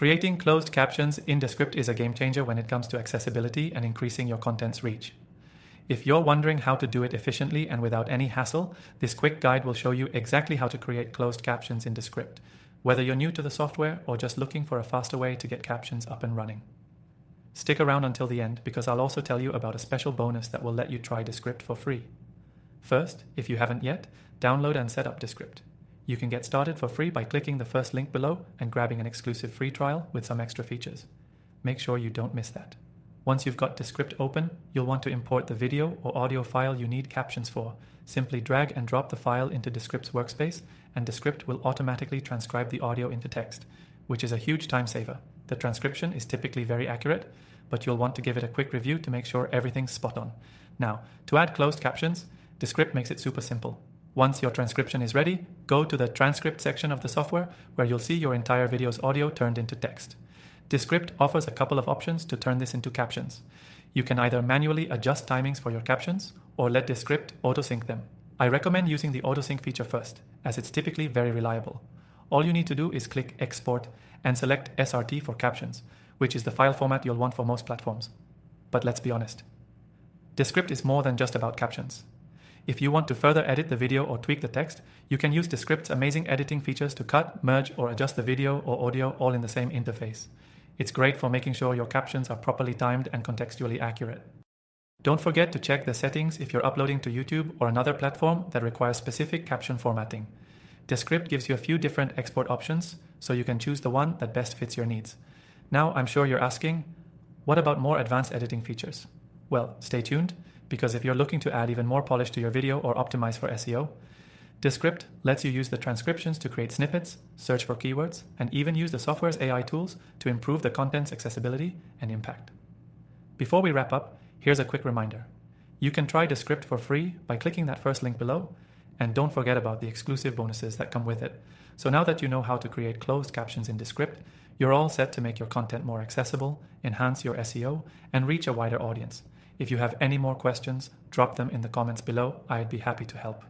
Creating closed captions in Descript is a game changer when it comes to accessibility and increasing your content's reach. If you're wondering how to do it efficiently and without any hassle, this quick guide will show you exactly how to create closed captions in Descript, whether you're new to the software or just looking for a faster way to get captions up and running. Stick around until the end because I'll also tell you about a special bonus that will let you try Descript for free. First, if you haven't yet, download and set up Descript. You can get started for free by clicking the first link below and grabbing an exclusive free trial with some extra features. Make sure you don't miss that. Once you've got Descript open, you'll want to import the video or audio file you need captions for. Simply drag and drop the file into Descript's workspace, and Descript will automatically transcribe the audio into text, which is a huge time saver. The transcription is typically very accurate, but you'll want to give it a quick review to make sure everything's spot on. Now, to add closed captions, Descript makes it super simple. Once your transcription is ready, go to the transcript section of the software where you'll see your entire video's audio turned into text. Descript offers a couple of options to turn this into captions. You can either manually adjust timings for your captions or let Descript auto-sync them. I recommend using the auto-sync feature first, as it's typically very reliable. All you need to do is click Export and select SRT for captions, which is the file format you'll want for most platforms. But let's be honest, Descript is more than just about captions. If you want to further edit the video or tweak the text, you can use Descript's amazing editing features to cut, merge, or adjust the video or audio all in the same interface. It's great for making sure your captions are properly timed and contextually accurate. Don't forget to check the settings if you're uploading to YouTube or another platform that requires specific caption formatting. Descript gives you a few different export options, so you can choose the one that best fits your needs. Now, I'm sure you're asking, what about more advanced editing features? Well, stay tuned, because if you're looking to add even more polish to your video or optimize for SEO, Descript lets you use the transcriptions to create snippets, search for keywords, and even use the software's AI tools to improve the content's accessibility and impact. Before we wrap up, here's a quick reminder. You can try Descript for free by clicking that first link below, and don't forget about the exclusive bonuses that come with it. So now that you know how to create closed captions in Descript, you're all set to make your content more accessible, enhance your SEO, and reach a wider audience. If you have any more questions, drop them in the comments below. I'd be happy to help.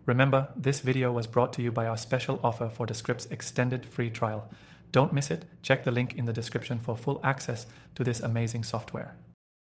Remember, this video was brought to you by our special offer for Descript's extended free trial. Don't miss it. Check the link in the description for full access to this amazing software.